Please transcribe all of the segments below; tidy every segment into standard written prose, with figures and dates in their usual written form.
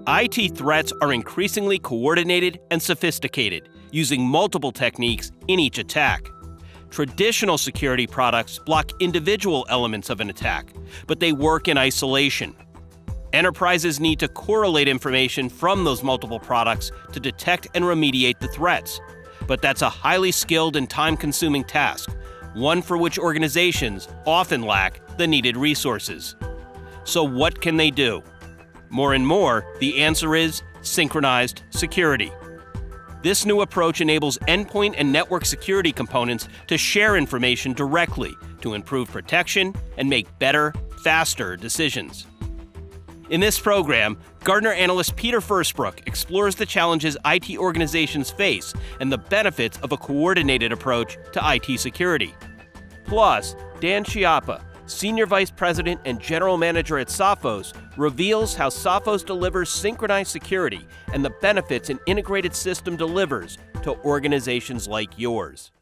IT threats are increasingly coordinated and sophisticated, using multiple techniques in each attack. Traditional security products block individual elements of an attack, but they work in isolation. Enterprises need to correlate information from those multiple products to detect and remediate the threats. But that's a highly skilled and time-consuming task, one for which organizations often lack the needed resources. So what can they do? More and more, the answer is synchronized security. This new approach enables endpoint and network security components to share information directly to improve protection and make better, faster decisions. In this program, Gartner analyst Peter Furstbrook explores the challenges IT organizations face and the benefits of a coordinated approach to IT security. Plus, Dan Chiappa, Senior Vice President and General Manager at Sophos, reveals how Sophos delivers synchronized security and the benefits an integrated system delivers to organizations like yours.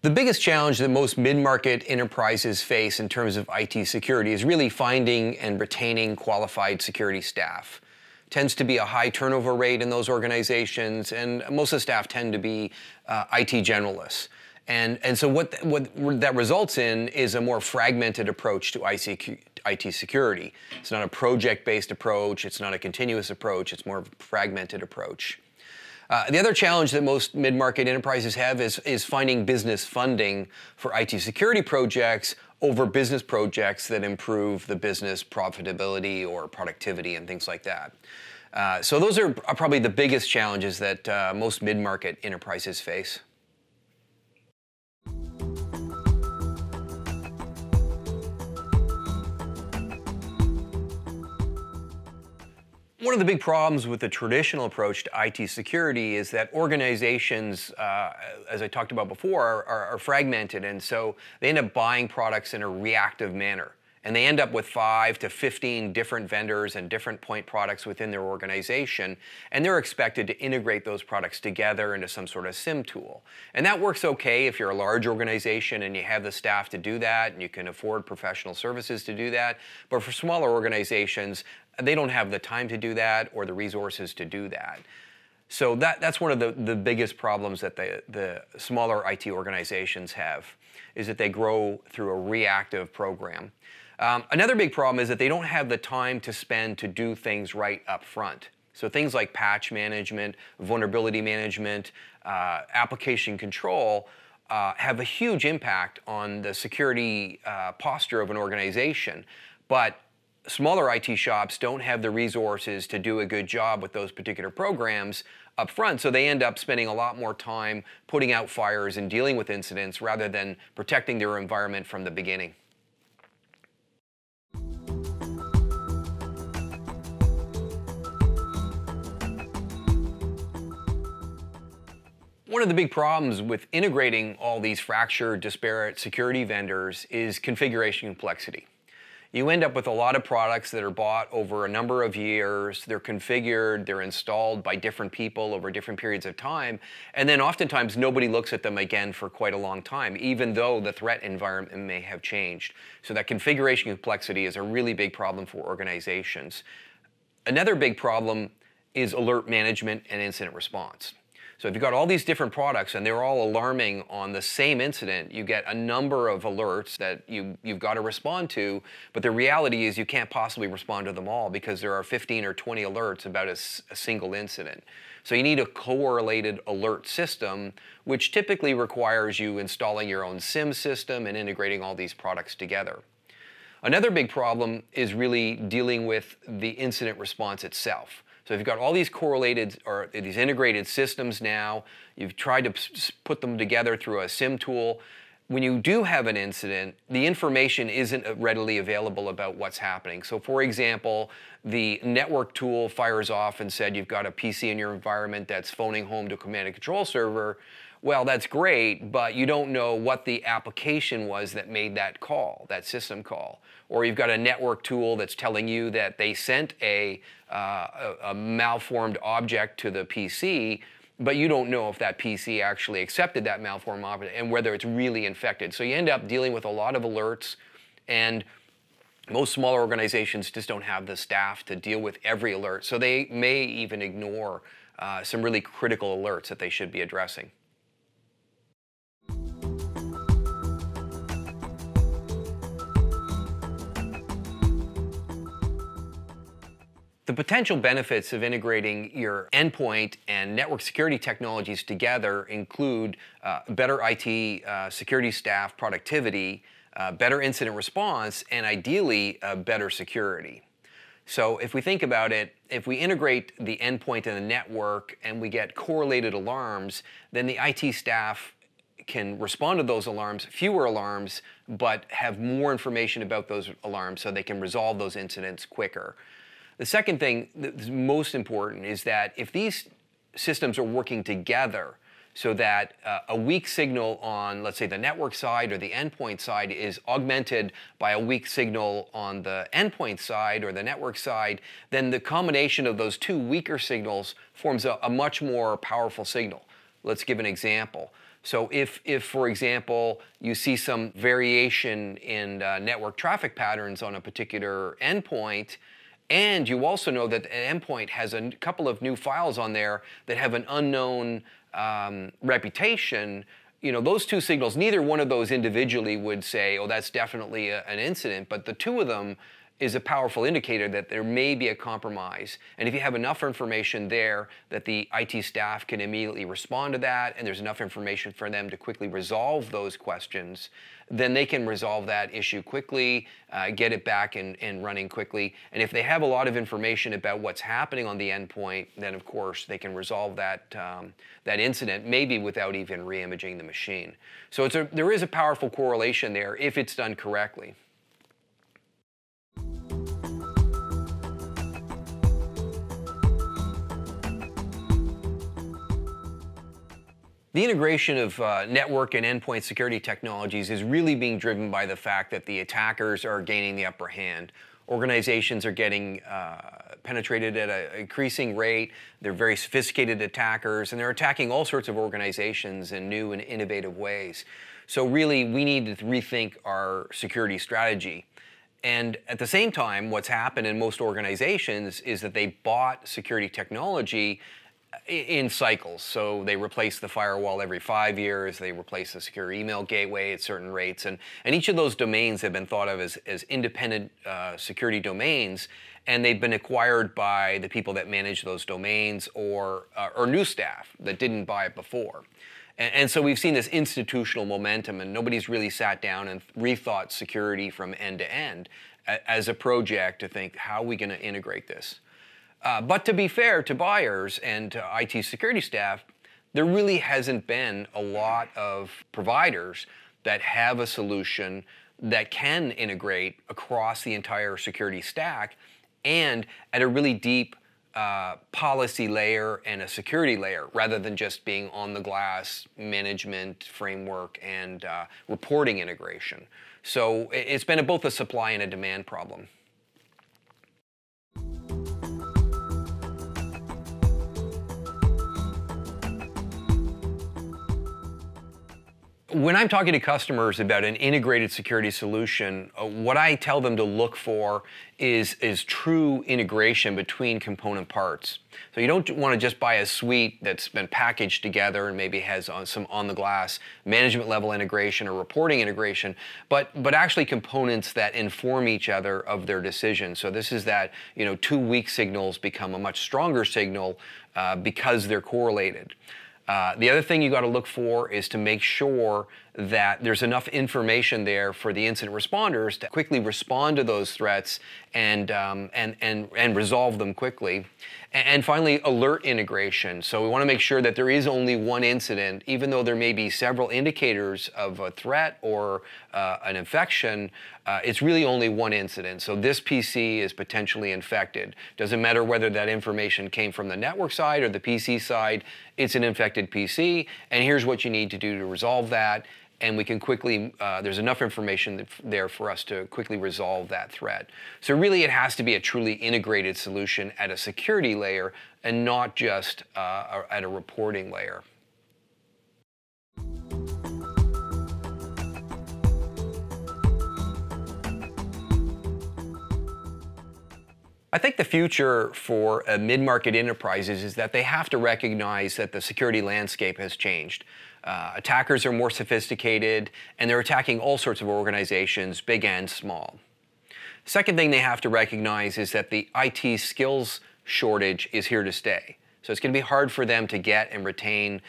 The biggest challenge that most mid-market enterprises face in terms of IT security is really finding and retaining qualified security staff. Tends to be a high turnover rate in those organizations, and most of the staff tend to be IT generalists. And so what that results in is a more fragmented approach to IT security. It's not a project-based approach, it's not a continuous approach, it's more of a fragmented approach. The other challenge that most mid-market enterprises have is finding business funding for IT security projects over business projects that improve the business profitability or productivity and things like that. So those are probably the biggest challenges that most mid-market enterprises face. One of the big problems with the traditional approach to IT security is that organizations, as I talked about before, are fragmented, and so they end up buying products in a reactive manner. And they end up with 5 to 15 different vendors and different point products within their organization, and they're expected to integrate those products together into some sort of SIM tool. And that works okay if you're a large organization and you have the staff to do that and you can afford professional services to do that. But for smaller organizations, they don't have the time to do that or the resources to do that. So that's one of the biggest problems that the smaller IT organizations have, is that they grow through a reactive program. Another big problem is that they don't have the time to spend to do things right up front. So things like patch management, vulnerability management, application control have a huge impact on the security posture of an organization. But smaller IT shops don't have the resources to do a good job with those particular programs up front, so they end up spending a lot more time putting out fires and dealing with incidents rather than protecting their environment from the beginning. One of the big problems with integrating all these fractured, disparate security vendors is configuration complexity. You end up with a lot of products that are bought over a number of years, they're configured, they're installed by different people over different periods of time, and then oftentimes nobody looks at them again for quite a long time, even though the threat environment may have changed. So that configuration complexity is a really big problem for organizations. Another big problem is alert management and incident response. So if you've got all these different products and they're all alarming on the same incident, you get a number of alerts that you've got to respond to, but the reality is you can't possibly respond to them all because there are 15 or 20 alerts about a single incident. So you need a correlated alert system, which typically requires you installing your own SIM system and integrating all these products together. Another big problem is really dealing with the incident response itself. So if you've got all these correlated or these integrated systems now, you've tried to put them together through a SIM tool. When you do have an incident, the information isn't readily available about what's happening. So for example, the network tool fires off and said you've got a PC in your environment that's phoning home to a command and control server. Well, that's great, but you don't know what the application was that made that call, that system call. Or you've got a network tool that's telling you that they sent a malformed object to the PC, but you don't know if that PC actually accepted that malformed object and whether it's really infected. So you end up dealing with a lot of alerts, and most smaller organizations just don't have the staff to deal with every alert. So they may even ignore some really critical alerts that they should be addressing. The potential benefits of integrating your endpoint and network security technologies together include better IT security staff productivity, better incident response, and ideally better security. So if we think about it, if we integrate the endpoint and the network and we get correlated alarms, then the IT staff can respond to those alarms, fewer alarms, but have more information about those alarms so they can resolve those incidents quicker. The second thing that's most important is that if these systems are working together so that a weak signal on, let's say, the network side or the endpoint side is augmented by a weak signal on the endpoint side or the network side, then the combination of those two weaker signals forms a much more powerful signal. Let's give an example. So if, for example, you see some variation in network traffic patterns on a particular endpoint, and you also know that an endpoint has a couple of new files on there that have an unknown reputation, those two signals, neither one of those individually would say, oh, that's definitely an incident, but the two of them is a powerful indicator that there may be a compromise. And if you have enough information there that the IT staff can immediately respond to that, and there's enough information for them to quickly resolve those questions, then they can resolve that issue quickly, get it back and running quickly. And if they have a lot of information about what's happening on the endpoint, then of course they can resolve that, that incident, maybe without even re-imaging the machine. So there is a powerful correlation there if it's done correctly. The integration of network and endpoint security technologies is really being driven by the fact that the attackers are gaining the upper hand. Organizations are getting penetrated at an increasing rate. They're very sophisticated attackers, and they're attacking all sorts of organizations in new and innovative ways. So really, we need to rethink our security strategy. And at the same time, what's happened in most organizations is that they bought security technology in cycles. So they replace the firewall every 5 years, they replace the secure email gateway at certain rates, and each of those domains have been thought of as independent security domains, and they've been acquired by the people that manage those domains or new staff that didn't buy it before. And so we've seen this institutional momentum, and nobody's really sat down and rethought security from end to end as a project to think, how are we going to integrate this? But to be fair to buyers and to IT security staff, there really hasn't been a lot of providers that have a solution that can integrate across the entire security stack and at a really deep policy layer and a security layer, rather than just being on the glass management framework and reporting integration. So it's been both a supply and a demand problem. When I'm talking to customers about an integrated security solution, what I tell them to look for is true integration between component parts. So you don't want to just buy a suite that's been packaged together and maybe has some on-the-glass management level integration or reporting integration, but actually components that inform each other of their decisions. So this is that, two weak signals become a much stronger signal because they're correlated. The other thing you got to look for is to make sure that there's enough information there for the incident responders to quickly respond to those threats and resolve them quickly. And finally, alert integration. So we want to make sure that there is only one incident, even though there may be several indicators of a threat or an infection, it's really only one incident. So this PC is potentially infected. Doesn't matter whether that information came from the network side or the PC side, it's an infected PC, and here's what you need to do to resolve that. And we can quickly, there's enough information there for us to quickly resolve that threat. So really it has to be a truly integrated solution at a security layer and not just at a reporting layer. I think the future for mid-market enterprises is that they have to recognize that the security landscape has changed. Attackers are more sophisticated, and they're attacking all sorts of organizations, big and small. Second thing they have to recognize is that the IT skills shortage is here to stay. So it's going to be hard for them to get and retain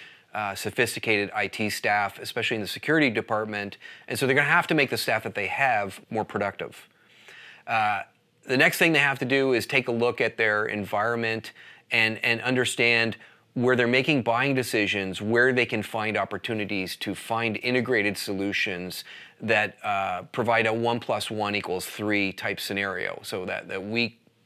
sophisticated IT staff, especially in the security department, and so they're going to have to make the staff that they have more productive. The next thing they have to do is take a look at their environment and understand where they're making buying decisions, where they can find opportunities to find integrated solutions that provide a 1 + 1 = 3 type scenario, so that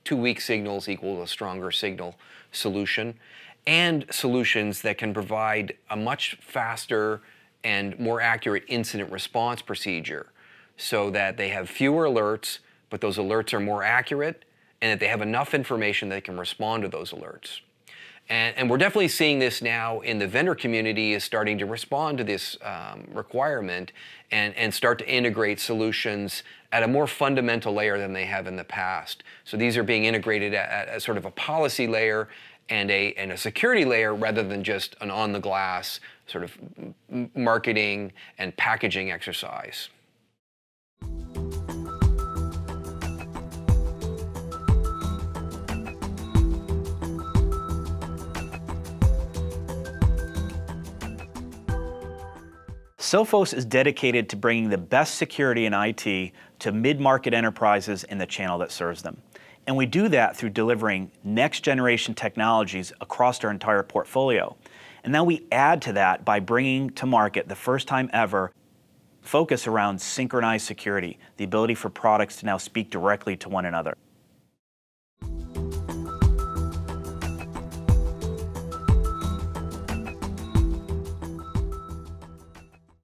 two weak signals equal a stronger signal solution, and solutions that can provide a much faster and more accurate incident response procedure, so that they have fewer alerts, but those alerts are more accurate, and that they have enough information that they can respond to those alerts. And we're definitely seeing this now in the vendor community is starting to respond to this requirement and start to integrate solutions at a more fundamental layer than they have in the past. So these are being integrated at a sort of a policy layer and a security layer rather than just an on-the-glass sort of marketing and packaging exercise. Sophos is dedicated to bringing the best security in IT to mid-market enterprises and the channel that serves them. And we do that through delivering next-generation technologies across our entire portfolio. And now we add to that by bringing to market the first time ever focus around synchronized security, the ability for products to now speak directly to one another.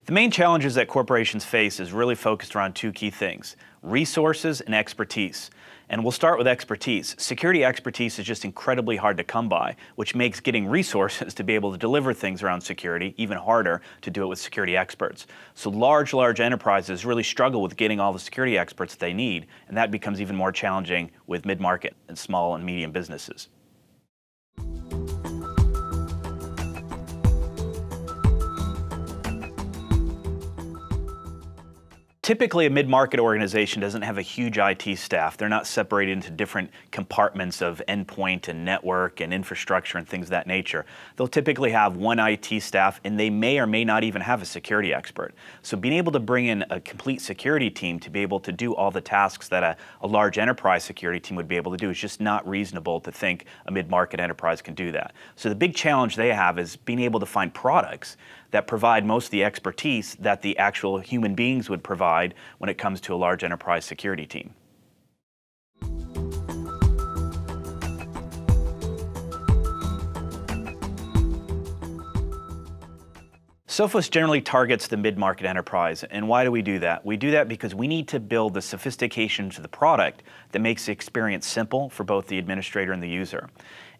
The main challenges that corporations face is really focused around two key things: resources and expertise. And we'll start with expertise. Security expertise is just incredibly hard to come by, which makes getting resources to be able to deliver things around security even harder to do it with security experts. So large enterprises really struggle with getting all the security experts they need, and that becomes even more challenging with mid-market and small and medium businesses. Typically, a mid-market organization doesn't have a huge IT staff. They're not separated into different compartments of endpoint and network and infrastructure and things of that nature. They'll typically have one IT staff, and they may or may not even have a security expert. So being able to bring in a complete security team to be able to do all the tasks that a large enterprise security team would be able to do is just not reasonable to think a mid-market enterprise can do that. So the big challenge they have is being able to find products that provide most of the expertise that the actual human beings would provide when it comes to a large enterprise security team. Sophos generally targets the mid-market enterprise, and why do we do that? We do that because we need to build the sophistication to the product that makes the experience simple for both the administrator and the user.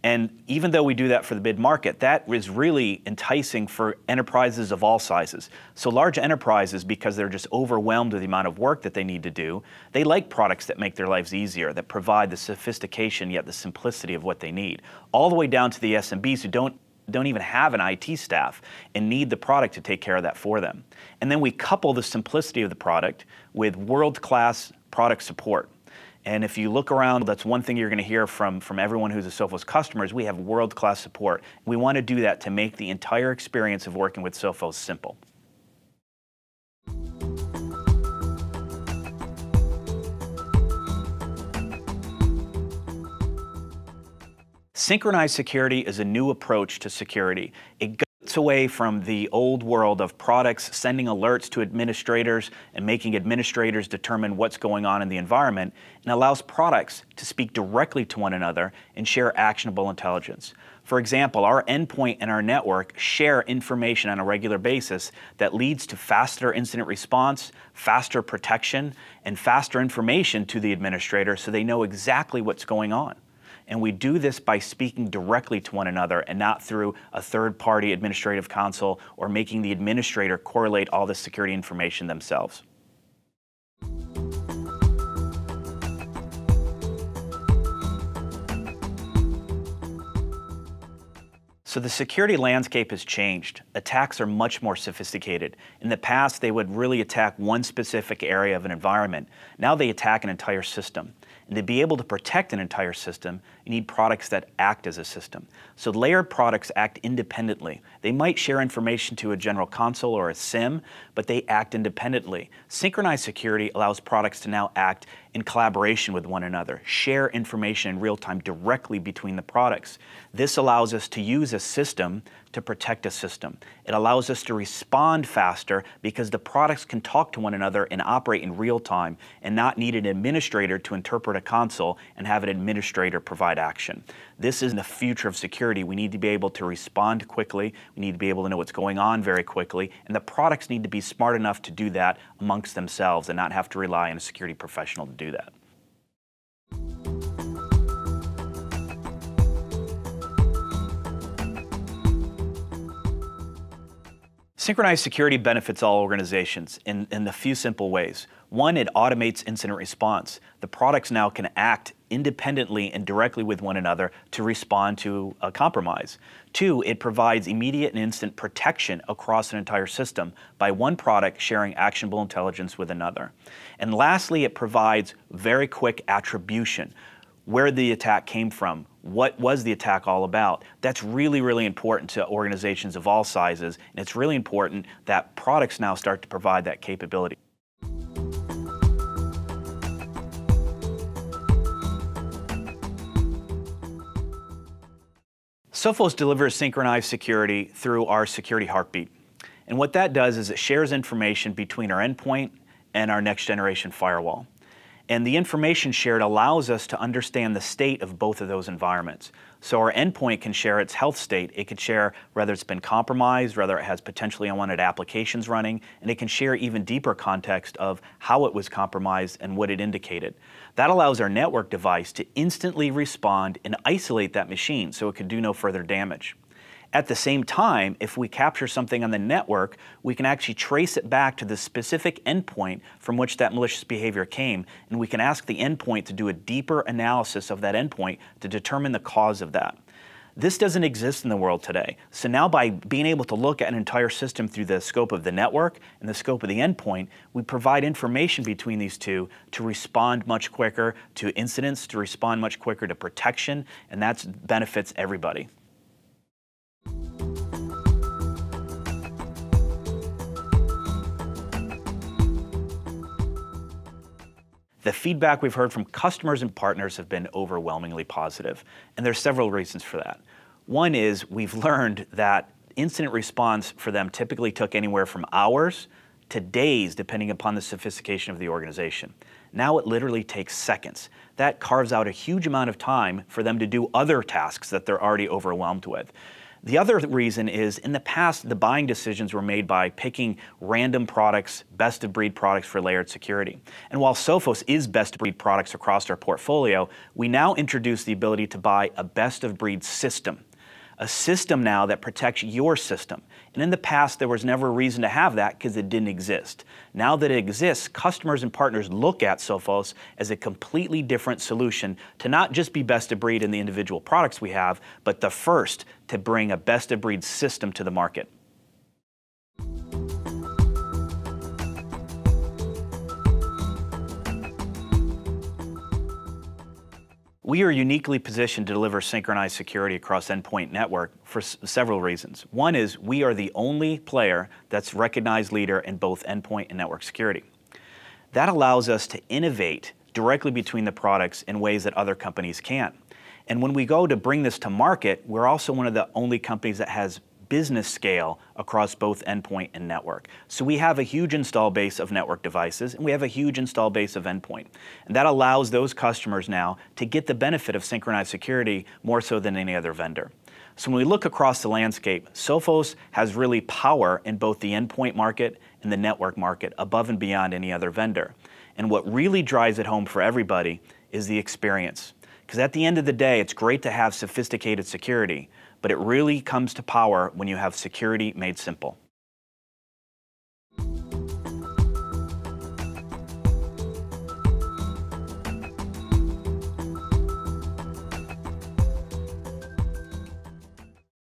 And even though we do that for the mid-market, that is really enticing for enterprises of all sizes. So large enterprises, because they're just overwhelmed with the amount of work that they need to do, they like products that make their lives easier, that provide the sophistication yet the simplicity of what they need. All the way down to the SMBs who don't even have an IT staff and need the product to take care of that for them. And then we couple the simplicity of the product with world-class product support. And if you look around, that's one thing you're going to hear from everyone who's a Sophos customer is we have world-class support. We want to do that to make the entire experience of working with Sophos simple. Synchronized security is a new approach to security. It gets away from the old world of products sending alerts to administrators and making administrators determine what's going on in the environment, and allows products to speak directly to one another and share actionable intelligence. For example, our endpoint and our network share information on a regular basis that leads to faster incident response, faster protection, and faster information to the administrator so they know exactly what's going on. And we do this by speaking directly to one another and not through a third-party administrative console or making the administrator correlate all the security information themselves. So the security landscape has changed. Attacks are much more sophisticated. In the past, they would really attack one specific area of an environment. Now they attack an entire system. And to be able to protect an entire system, you need products that act as a system. So layered products act independently. They might share information to a general console or a SIEM, but they act independently. Synchronized security allows products to now act in collaboration with one another, share information in real time directly between the products. This allows us to use a system to protect a system. It allows us to respond faster because the products can talk to one another and operate in real time and not need an administrator to interpret a console and have an administrator provide action. This is the future of security. We need to be able to respond quickly. We need to be able to know what's going on very quickly. And the products need to be smart enough to do that amongst themselves and not have to rely on a security professional to do that. Synchronized security benefits all organizations in a few simple ways. One, it automates incident response. The products now can act independently and directly with one another to respond to a compromise. Two, it provides immediate and instant protection across an entire system by one product sharing actionable intelligence with another. And lastly, it provides very quick attribution. Where the attack came from, what was the attack all about. That's really, really important to organizations of all sizes, and it's really important that products now start to provide that capability. Sophos delivers synchronized security through our security heartbeat. And what that does is it shares information between our endpoint and our next generation firewall. And the information shared allows us to understand the state of both of those environments. So our endpoint can share its health state. It could share whether it's been compromised, whether it has potentially unwanted applications running, and it can share even deeper context of how it was compromised and what it indicated. That allows our network device to instantly respond and isolate that machine so it can do no further damage. At the same time, if we capture something on the network, we can actually trace it back to the specific endpoint from which that malicious behavior came, and we can ask the endpoint to do a deeper analysis of that endpoint to determine the cause of that. This doesn't exist in the world today. So now by being able to look at an entire system through the scope of the network and the scope of the endpoint, we provide information between these two to respond much quicker to incidents, to respond much quicker to protection, and that benefits everybody. The feedback we've heard from customers and partners have been overwhelmingly positive, and there's several reasons for that. One is we've learned that incident response for them typically took anywhere from hours to days, depending upon the sophistication of the organization. Now it literally takes seconds. That carves out a huge amount of time for them to do other tasks that they're already overwhelmed with. The other reason is, in the past, the buying decisions were made by picking random products, best-of-breed products for layered security. And while Sophos is best-of-breed products across our portfolio, we now introduce the ability to buy a best-of-breed system. A system now that protects your system. And in the past, there was never a reason to have that because it didn't exist. Now that it exists, customers and partners look at Sophos as a completely different solution to not just be best of breed in the individual products we have, but the first to bring a best of breed system to the market. We are uniquely positioned to deliver synchronized security across endpoint network for several reasons. One is we are the only player that's recognized leader in both endpoint and network security. That allows us to innovate directly between the products in ways that other companies can't. And when we go to bring this to market, we're also one of the only companies that has business scale across both endpoint and network. So we have a huge install base of network devices, and we have a huge install base of endpoint. And that allows those customers now to get the benefit of synchronized security more so than any other vendor. So when we look across the landscape, Sophos has really power in both the endpoint market and the network market above and beyond any other vendor. And what really drives it home for everybody is the experience. Because at the end of the day, it's great to have sophisticated security, but it really comes to power when you have security made simple.